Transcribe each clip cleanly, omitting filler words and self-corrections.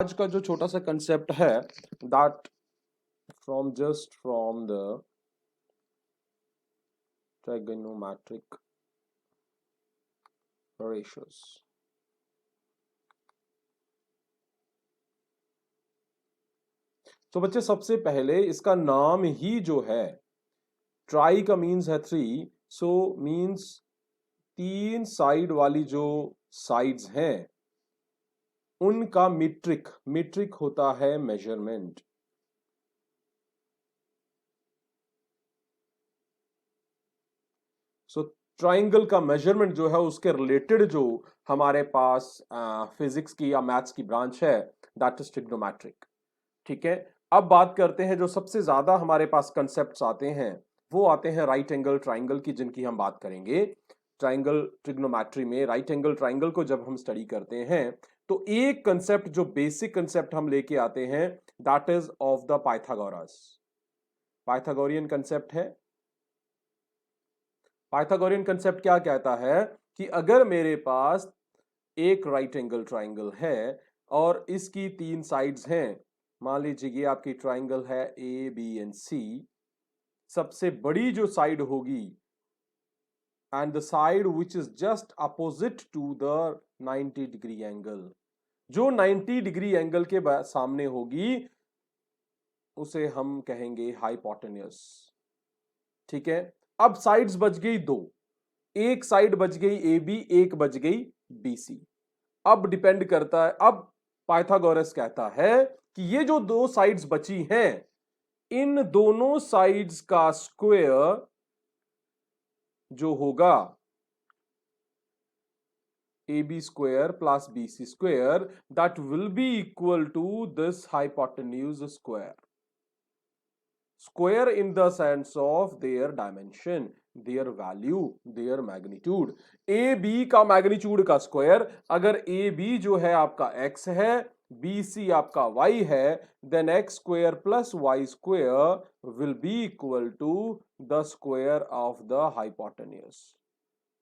आज का जो छोटा सा कंसेप्ट है that from the trigonometric ratios। तो बच्चे सबसे पहले इसका नाम ही जो है, ट्राई का मीन्स है 3, सो मीन्स 3 साइड वाली जो साइड्स हैं उनका मीट्रिक होता है मेजरमेंट। सो ट्राइंगल का मेजरमेंट जो है उसके रिलेटेड जो हमारे पास फिजिक्स की या मैथ्स की ब्रांच है दैट इज ट्रिग्नोमेट्रिक। ठीक है, अब बात करते हैं जो सबसे ज्यादा हमारे पास कंसेप्ट्स आते हैं वो आते हैं राइट एंगल ट्राइंगल की, जिनकी हम बात करेंगे। ट्राइंगल ट्रिग्नोमेट्री में राइट एंगल ट्राइंगल को जब हम स्टडी करते हैं तो एक कंसेप्ट जो बेसिक कंसेप्ट हम लेके आते हैं that is of the Pythagoras. Pythagorean concept है। पाइथागोरियन कंसेप्ट क्या कहता है कि अगर मेरे पास एक राइट एंगल ट्राइंगल है और इसकी 3 साइड्स हैं, मान लीजिए ये आपकी ट्राइंगल है ए बी एंड सी, सबसे बड़ी जो साइड होगी and the side which is just opposite to the 90 degree angle, जो 90 डिग्री एंगल के सामने होगी उसे हम कहेंगे हाइपोटेन्यूस। ठीक है, अब साइड्स बच गई 2, एक साइड बच गई ए बी, एक बच गई बी सी। अब डिपेंड करता है, अब पाइथागोरस कहता है कि ये जो 2 साइड्स बची हैं इन दोनों साइड्स का स्क्वायर जो होगा A B square plus B C square that will be equal to this hypotenuse square. Square in the sense of their dimension, their value, their magnitude. A B का magnitude का square, अगर A B जो है आपका x है, B C आपका y है, then x square plus y square will be equal to the square of the hypotenuse.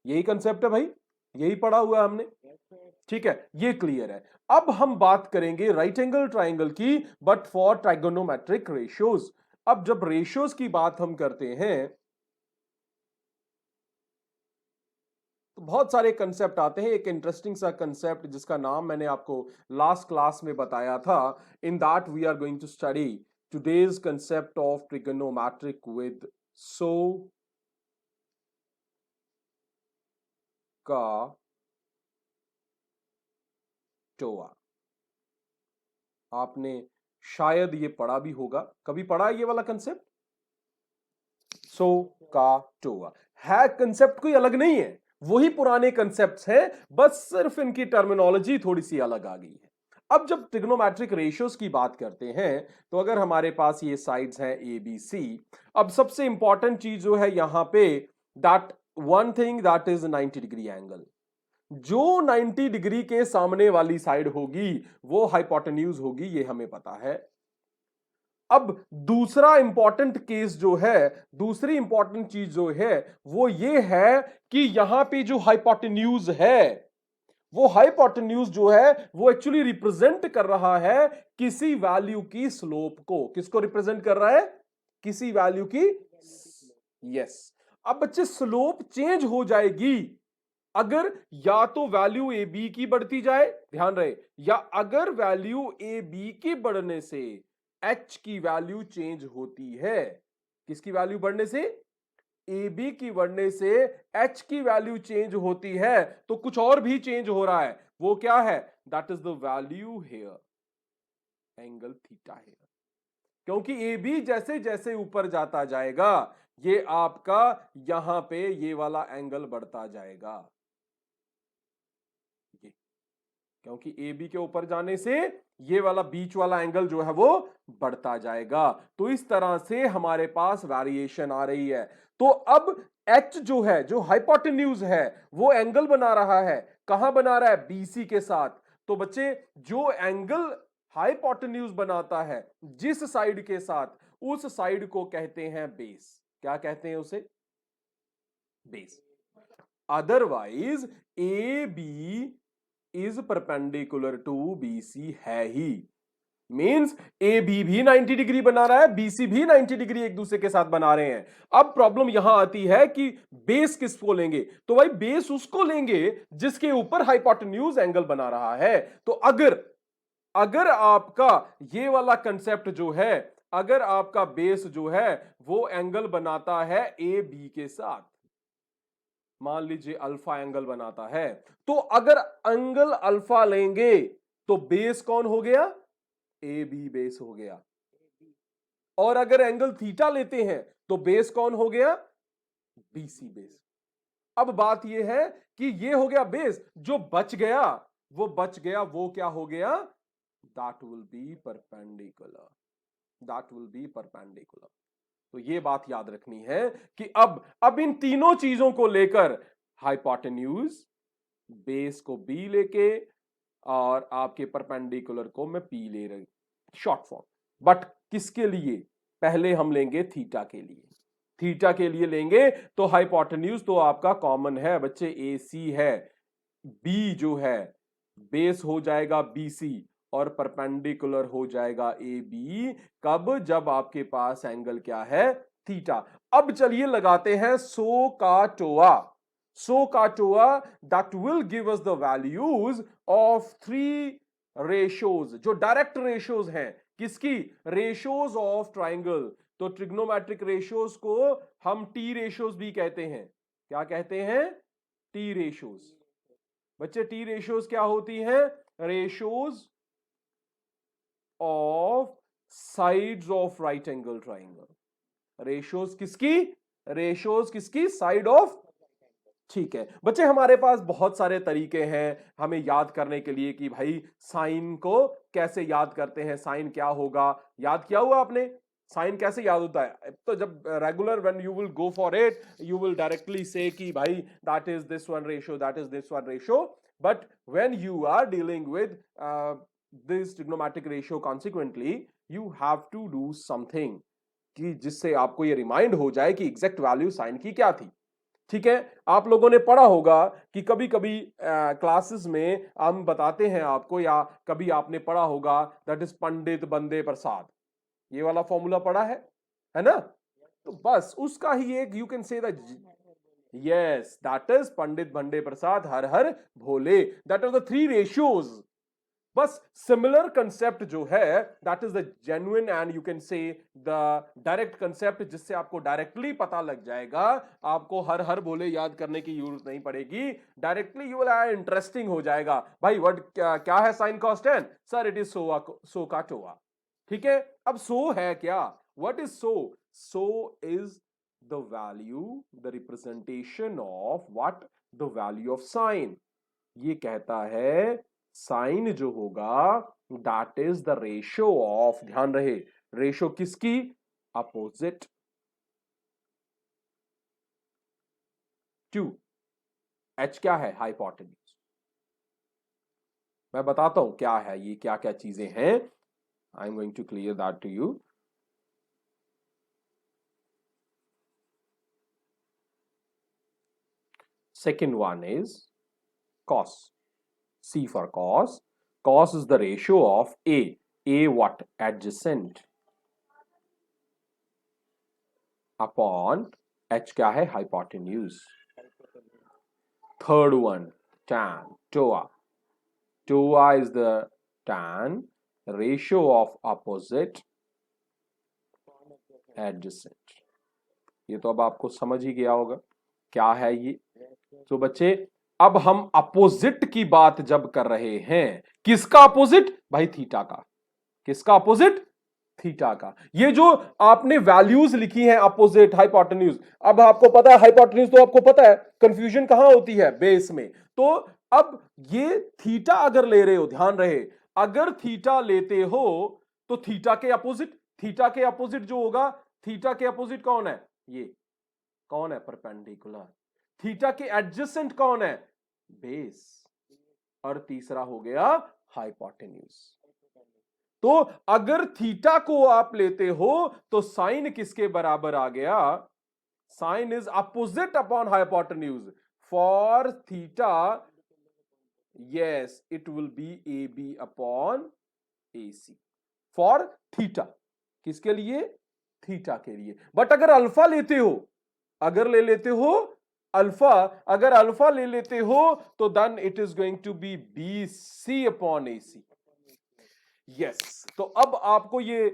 यही कंसेप्ट है भाई, यही पढ़ा हुआ है हमने। ठीक है, ये क्लियर है। अब हम बात करेंगे राइट एंगल ट्राइंगल की बट फॉर ट्राइगोनोमेट्रिक रेशियोज। अब जब रेशियोज की बात हम करते हैं तो बहुत सारे कंसेप्ट आते हैं। एक इंटरेस्टिंग सा कंसेप्ट जिसका नाम मैंने आपको लास्ट क्लास में बताया था, in that we are going to study today's concept of trigonometric with SOH का टोआ। आपने शायद ये पढ़ा भी होगा, कभी पढ़ा है ये वाला कंसेप्ट? सो का टोआ है, कंसेप्ट कोई अलग नहीं है, वही पुराने कंसेप्ट्स हैं, बस सिर्फ इनकी टर्मिनोलॉजी थोड़ी सी अलग आ गई है। अब जब ट्रिग्नोमेट्रिक रेशियोज की बात करते हैं तो अगर हमारे पास ये साइड्स हैं ए बी सी, अब सबसे इंपॉर्टेंट चीज जो है यहां पे that one thing that is 90 degree angle. जो 90 डिग्री के सामने वाली साइड होगी वो हाइपोटेन्यूज होगी, ये हमें पता है। अब दूसरा इंपॉर्टेंट केस जो है, दूसरी इंपॉर्टेंट चीज जो है वो ये है कि यहां पे जो हाइपोटेन्यूज है, वो हाइपोटेन्यूज जो है वो एक्चुअली रिप्रेजेंट कर रहा है किसी वैल्यू की स्लोप को। किसको रिप्रेजेंट कर रहा है? किसी वैल्यू की। यस। अब बच्चे स्लोप चेंज हो जाएगी अगर या तो वैल्यू ए बी की बढ़ती जाए, ध्यान रहे, या अगर वैल्यू ए बी की बढ़ने से एच की वैल्यू चेंज होती है। किसकी वैल्यू बढ़ने से? ए बी की बढ़ने से एच की वैल्यू चेंज होती है, तो कुछ और भी चेंज हो रहा है। वो क्या है? That is the value here, angle theta here. क्योंकि ए बी जैसे जैसे ऊपर जाता जाएगा ये आपका यहां पे ये वाला एंगल बढ़ता जाएगा, ये, क्योंकि ए बी के ऊपर जाने से ये वाला बीच वाला एंगल जो है वो बढ़ता जाएगा। तो इस तरह से हमारे पास वेरिएशन आ रही है। तो अब एच जो है, जो हाइपोटेन्यूज है, वो एंगल बना रहा है। कहां बना रहा है? बीसी के साथ। तो बच्चे जो एंगल हाइपोटेन्यूज बनाता है जिस साइड के साथ, उस साइड को कहते हैं बेस। क्या कहते हैं उसे? Base. Otherwise A B is perpendicular to B C है ही, मींस ए बी भी 90 डिग्री बना रहा है, बीसी भी 90 डिग्री एक दूसरे के साथ बना रहे हैं। अब प्रॉब्लम यहां आती है कि बेस किसको लेंगे? तो भाई बेस उसको लेंगे जिसके ऊपर हाइपोटेन्यूज एंगल बना रहा है। तो अगर अगर आपका ये वाला कंसेप्ट जो है, अगर आपका बेस जो है वो एंगल बनाता है ए बी के साथ, मान लीजिए अल्फा एंगल बनाता है, तो अगर एंगल अल्फा लेंगे तो बेस कौन हो गया? ए बी बेस हो गया। और अगर एंगल थीटा लेते हैं तो बेस कौन हो गया? BC base. अब बात यह है कि ये हो गया बेस, जो बच गया वो क्या हो गया? That will B perpendicular, that will B perpendicular. तो ये बात याद रखनी है कि अब इन तीनों चीजों को लेकर हाइपोटेन्यूज, बेस को बी लेके और आपके परपेंडिकुलर को मैं पी ले रही, शॉर्ट फॉर्म। बट किसके लिए? पहले हम लेंगे थीटा के लिए। थीटा के लिए लेंगे तो हाइपोटेन्यूज तो आपका कॉमन है बच्चे, ए सी है, बी जो है बेस हो जाएगा बीसी और परपेंडिकुलर हो जाएगा ए बी। कब? जब आपके पास एंगल क्या है? थीटा। अब चलिए लगाते हैं सो का टोआ। सो का toa that will give us the values of three ratios, जो डायरेक्ट रेशोज हैं। किसकी? Ratios of triangle. तो ट्रिग्नोमेट्रिक रेशोज को हम टी रेशोज भी कहते हैं। क्या कहते हैं? T ratios. बच्चे टी रेशोज क्या होती हैं? Ratios of sides of right angle triangle. Ratios किसकी? रेशोज किसकी? Side of. ठीक है बच्चे, हमारे पास बहुत सारे तरीके हैं हमें याद करने के लिए कि भाई साइन को कैसे याद करते हैं, साइन क्या होगा। याद किया हुआ आपने? साइन कैसे याद होता है? तो जब regular when you will go for it, you will directly say कि भाई that is this one ratio, that is this one ratio. But when you are dealing with this trigonometric ratio consequently, you have to do something कि जिससे आपको ये remind हो जाए कि exact value sign की क्या थी। ठीक है, आप लोगों ने पढ़ा होगा कि कभी कभी क्लासेस में हम बताते हैं आपको, या कभी आपने पढ़ा होगा दैट इज पंडित बंदे प्रसाद। ये वाला फॉर्मूला पढ़ा है ना? तो बस उसका ही एक, you can say that, yes that is Pandit Bande Prasad Har Har Bhole. That are the three ratios. बस सिमिलर कंसेप्ट जो है that is the genuine and you can say the direct concept, जिससे आपको डायरेक्टली पता लग जाएगा। आपको हर हर बोले याद करने की जरूरत नहीं पड़ेगी, डायरेक्टली यू विल इंटरेस्टिंग हो जाएगा। भाई व्हाट क्या है sine cos tan? Sir it is SOH का टोआ। ठीक है, अब सो है क्या? What is SOH? SOH is the value, the representation of what? The value of sine. ये कहता है साइन जो होगा that is the ratio of, ध्यान रहे, रेशियो किसकी? Opposite to H. क्या है? हाइपोटेन्यूज। मैं बताता हूं क्या है ये, क्या क्या चीजें हैं। I am going to clear that to you. Second one is cos. C for cos. Cos is the ratio of A. A what? Adjacent upon H क्या है? Hypotenuse. Third one, tan. TOA. TOA is the tan ratio of opposite adjacent. ये तो अब आपको समझ ही गया होगा क्या है ये। तो बच्चे अब हम अपोजिट की बात जब कर रहे हैं, किसका अपोजिट? भाई थीटा का। किसका अपोजिट? थीटा का। ये जो आपने वैल्यूज लिखी हैं अपोजिट, हाइपोटेन्यूज, अब आपको पता है हाइपोटेन्यूज, तो आपको पता है कंफ्यूजन कहां होती है? बेस में। तो अब ये थीटा अगर ले रहे हो, ध्यान रहे, अगर थीटा लेते हो तो थीटा के अपोजिट, थीटा के अपोजिट जो होगा, थीटा के अपोजिट कौन है? ये कौन है? परपेंडिकुलर। थीटा के एडजेसेंट कौन है? बेस। और तीसरा हो गया हाइपोटेन्यूज। तो अगर थीटा को आप लेते हो तो साइन किसके बराबर आ गया? Sine is opposite upon hypotenuse. For theta, yes, it will be A B upon A C. For theta, किसके लिए? थीटा के लिए। बट अगर अल्फा लेते हो, अगर ले लेते हो अल्फा, अगर अल्फा ले लेते हो तो then it is going to be B C upon A C. Yes, तो अब आपको ये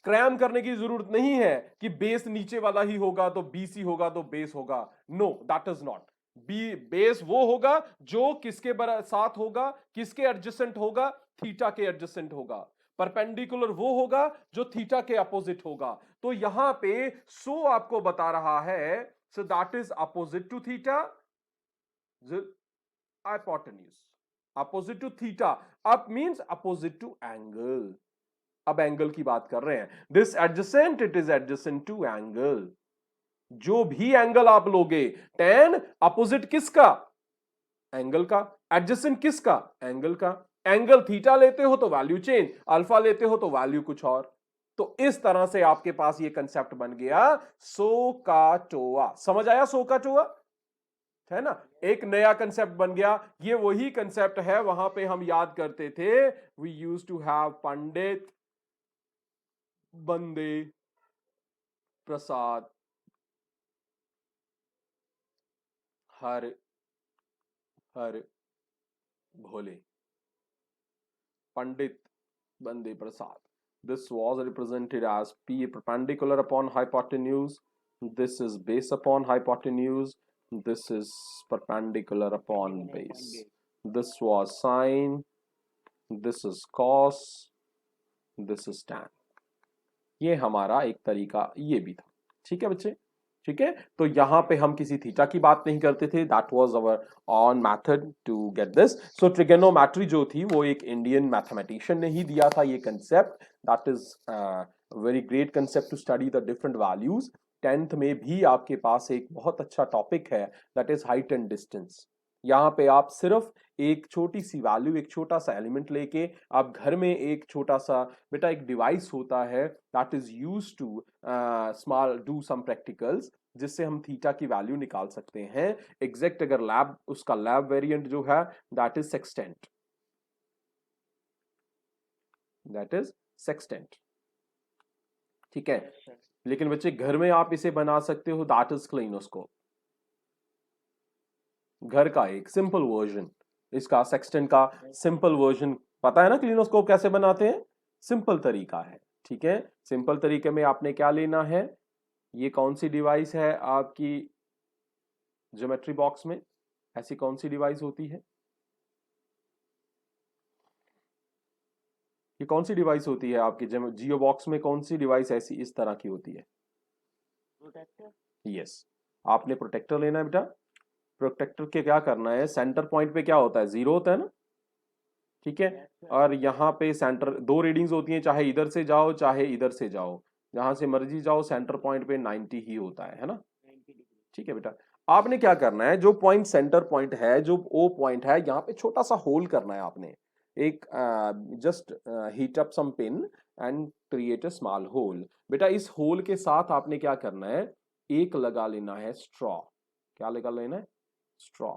क्रैम करने की जरूरत नहीं है कि बेस नीचे वाला ही होगा तो बीसी होगा तो बेस होगा। No, that is not. B base वो होगा जो किसके साथ होगा, किसके एडजेसेंट होगा? थीटा के एडजेसेंट होगा। परपेंडिकुलर वो होगा जो थीटा के अपोजिट होगा। तो यहां पे सो आपको बता रहा है, so that is opposite to theta, hypotenuse opposite to theta, opp means opposite to angle. अब एंगल की बात कर रहे हैं, this adjacent it is adjacent to angle. जो भी एंगल आप लोगे, टेन अपोजिट किसका? एंगल का। एडजेसेंट किसका? एंगल का। एंगल थीटा लेते हो तो वैल्यू चेंज, अल्फा लेते हो तो वैल्यू कुछ और। तो इस तरह से आपके पास ये कंसेप्ट बन गया सोकाटोआ। समझ आया सोकाटोआ? है ना, एक नया कंसेप्ट बन गया। ये वही कंसेप्ट है, वहां पे हम याद करते थे, we used to have Pandit Bande Prasad Har Har Bhole. Pandit Bande Prasad, this was represented as P perpendicular upon hypotenuse, this is base upon hypotenuse, this is perpendicular upon base, this was sine, this is cos, this is tan। ये हमारा एक तरीका ये भी था। ठीक है बच्चे, ठीक है। तो यहां पे हम किसी थीटा की बात नहीं करते थे, that was our own method to get this. So trigonometry जो थी वो एक इंडियन मैथमेटिशियन ने ही दिया था ये concept, that is very great concept to study the different values. 10th में भी आपके पास एक बहुत अच्छा टॉपिक है, that is height and distance. यहाँ पे आप सिर्फ एक छोटी सी वैल्यू, एक छोटा सा एलिमेंट लेके आप घर में एक छोटा सा बेटा एक डिवाइस होता है that is used to small do some practicals, जिससे हम थीटा की वैल्यू निकाल सकते हैं एग्जैक्ट। अगर लैब उसका लैब वेरिएंट जो है that is sextant, that is sextant. ठीक है, लेकिन बच्चे घर में आप इसे बना सकते हो, दैट इज क्लिनोस्कोप। घर का एक सिंपल वर्जन, इसका सेक्सटेंट का सिंपल वर्जन पता है ना, क्लिनोस्कोप कैसे बनाते हैं, सिंपल तरीका है। ठीक है, सिंपल तरीके में आपने क्या लेना है, ये कौन सी डिवाइस है आपकी ज्योमेट्री बॉक्स में, ऐसी कौन सी डिवाइस होती है, ये कौन सी डिवाइस होती है आपकी जियो बॉक्स में, कौन सी डिवाइस ऐसी इस तरह की होती है? प्रोटेक्टर। यस, आपने प्रोटेक्टर लेना है बेटा। प्रोटेक्टर के क्या करना है, सेंटर पॉइंट पे क्या होता है, 0 होता है ना। ठीक है, और यहाँ पे सेंटर दो रीडिंग्स होती हैं, चाहे इधर से जाओ चाहे इधर से जाओ, जहां से मर्जी जाओ, सेंटर पॉइंट पे 90 ही होता है ना। ठीक है बेटा, आपने क्या करना है, जो पॉइंट सेंटर पॉइंट है, जो ओ पॉइंट है, यहाँ पे छोटा सा होल करना है आपने। एक just heat up some pin and create a small hole. बेटा इस होल के साथ आपने क्या करना है, एक लगा लेना है स्ट्रॉ। क्या लगा लेना है, स्ट्रॉ।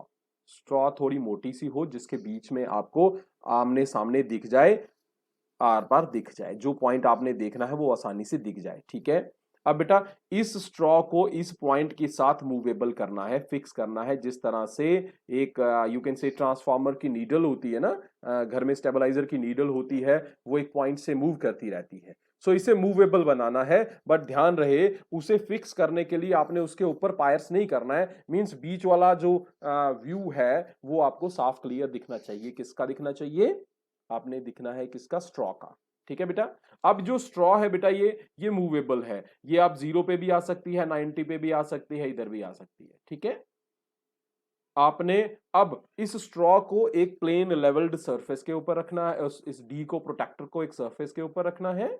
स्ट्रॉ थोड़ी मोटी सी हो, जिसके बीच में आपको आमने सामने दिख जाए, आर पार दिख जाए, जो पॉइंट आपने देखना है वो आसानी से दिख जाए। ठीक है, अब बेटा इस स्ट्रॉ को इस पॉइंट के साथ मूवेबल करना है, फिक्स करना है, जिस तरह से एक यू कैन से ट्रांसफार्मर की नीडल होती है ना, घर में स्टेबलाइजर की नीडल होती है, वो एक पॉइंट से मूव करती रहती है। सो इसे मूवेबल बनाना है, बट ध्यान रहे उसे फिक्स करने के लिए आपने उसके ऊपर पायर्स नहीं करना है, मींस बीच वाला जो व्यू है वो आपको साफ क्लियर दिखना चाहिए। किसका दिखना चाहिए, आपने दिखना है किसका, स्ट्रॉ का। ठीक है बेटा, अब जो स्ट्रॉ है बेटा ये मूवेबल है, ये आप 0 पे भी आ सकती है, 90 पे भी आ सकती है, इधर भी आ सकती है। ठीक है, आपने अब इस स्ट्रॉ को एक प्लेन लेवल्ड सरफेस के ऊपर रखना है, इस डी को, प्रोटेक्टर को एक सरफेस के ऊपर रखना है।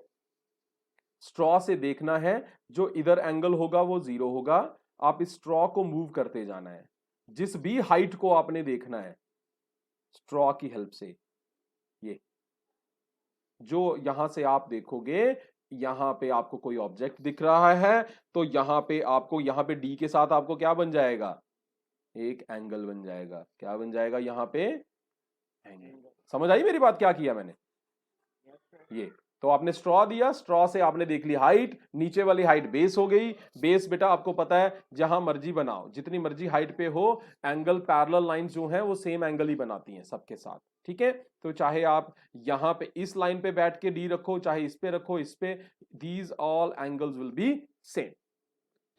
स्ट्रॉ से देखना है जो इधर एंगल होगा वो 0 होगा। आप इस स्ट्रॉ को मूव करते जाना है, जिस भी हाइट को आपने देखना है स्ट्रॉ की हेल्प से। ये जो यहां से आप देखोगे, यहां पे आपको कोई ऑब्जेक्ट दिख रहा है, तो यहां पे आपको, यहां पे डी के साथ आपको क्या बन जाएगा, एक एंगल बन जाएगा। क्या बन जाएगा यहां पे, एंगल। समझ आई मेरी बात, क्या किया मैंने, ये। तो आपने स्ट्रॉ दिया, स्ट्रॉ से आपने देख ली हाइट, नीचे वाली हाइट बेस हो गई। बेस बेटा आपको पता है जहां मर्जी बनाओ, जितनी मर्जी हाइट पे हो, एंगल पैरेलल लाइन जो है वो सेम एंगल ही बनाती हैं सबके साथ, ठीक है। तो चाहे आप यहां पे इस लाइन पे बैठ के डी रखो, चाहे इस पे रखो, इस पे, these all angles will be same.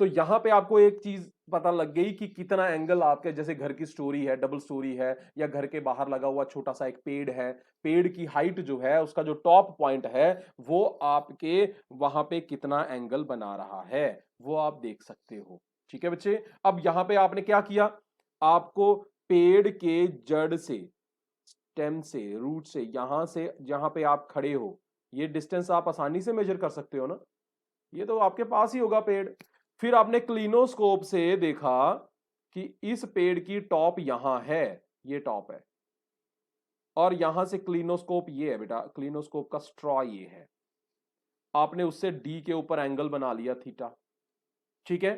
तो यहां पे आपको एक चीज पता लग गई कि कितना एंगल आपके, जैसे घर की स्टोरी है, डबल स्टोरी है, या घर के बाहर लगा हुआ छोटा सा एक पेड़ है, पेड़ की हाइट जो है, उसका जो टॉप पॉइंट है, वो आपके वहां पे कितना एंगल बना रहा है, वो आप देख सकते हो, ठीक है बच्चे। अब यहां पे आपने क्या किया, आपको पेड़ के जड़ से, स्टेम से, रूट से, यहां से जहां पे आप खड़े हो, ये डिस्टेंस आप आसानी से मेजर कर सकते हो ना, ये तो आपके पास ही होगा पेड़। फिर आपने क्लिनोस्कोप से देखा कि इस पेड़ की टॉप यहां है, ये टॉप है, और यहां से क्लिनोस्कोप ये है बेटा, क्लिनोस्कोप का स्ट्रॉ ये है, आपने उससे डी के ऊपर एंगल बना लिया थीटा, ठीक है।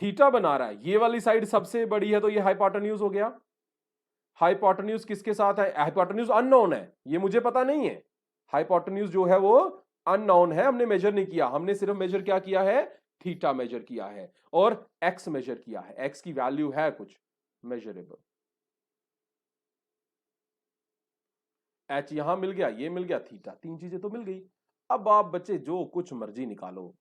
थीटा बना रहा है, ये वाली साइड सबसे बड़ी है तो ये हाइपोटेन्यूज हो गया। हाइपोटेन्यूज किसके साथ है, हाइपोटेन्यूज अननोन है, ये मुझे पता नहीं है, हाइपोटेन्यूज जो है वो अननोन है, हमने मेजर नहीं किया, हमने सिर्फ मेजर क्या किया है, थीटा मेजर किया है, और एक्स मेजर किया है, एक्स की वैल्यू है कुछ मेजरेबल। एच यहां मिल गया, ये मिल गया, थीटा, तीन चीजें तो मिल गई। अब आप बच्चे जो कुछ मर्जी निकालो,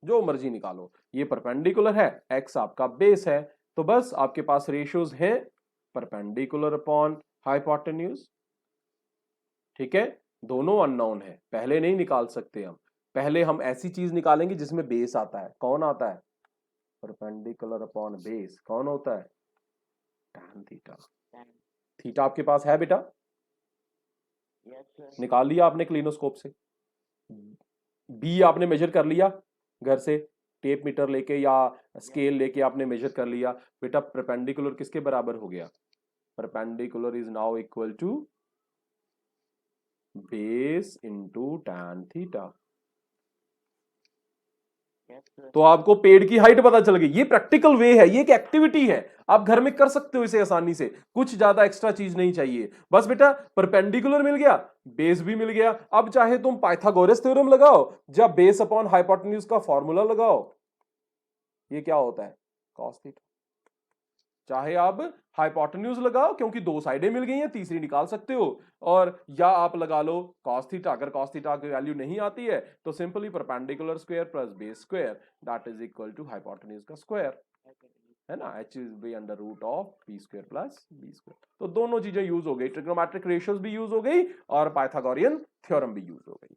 जो मर्जी निकालो, ये परपेंडिकुलर है, एक्स आपका बेस है, तो बस आपके पास रेशियोज हैं परपेंडिकुलर अपॉन हाइपोटेन्यूज, ठीक है। दोनों अननोन है, पहले नहीं निकाल सकते हम, पहले हम ऐसी चीज निकालेंगे जिसमें बेस आता है। कौन आता है, परपेंडिकुलर अपॉन बेस, कौन होता है, tan थीटा। थीटा आपके पास है बेटा, निकाल लिया आपने क्लिनोस्कोप से। बी आपने मेजर कर लिया घर से, टेप मीटर लेके या स्केल लेके आपने मेजर कर लिया बेटा। परपेंडिकुलर किसके बराबर हो गया, perpendicular is now equal to base into tan theta. तो आपको पेड़ की हाइट पता चल गई, ये प्रैक्टिकल वे है, ये एक एक्टिविटी है, आप घर में कर सकते हो इसे आसानी से, कुछ ज्यादा एक्स्ट्रा चीज नहीं चाहिए। बस बेटा परपेंडिकुलर मिल गया, बेस भी मिल गया, अब चाहे तुम पाइथागोरस थ्योरम लगाओ, जब बेस अपॉन हाइपोटेन्यूज का फॉर्मूला लगाओ, ये क्या होता है, cos थीटा। चाहे आप हाइपोटेन्यूज लगाओ, क्योंकि दो साइडें मिल गई हैं, तीसरी निकाल सकते हो, और या आप लगा लो cos थीटा, अगर cos थीटा की वैल्यू नहीं आती है तो simply perpendicular square plus base square that is equal to hypotenuse का स्क्वायर, है ना, h is B under root of P square plus B square. तो दोनों चीजें यूज हो गई, ट्रिग्नोमेट्रिक रेशियोज भी यूज हो गई और पाइथागोरियन थ्योरम भी यूज हो गई।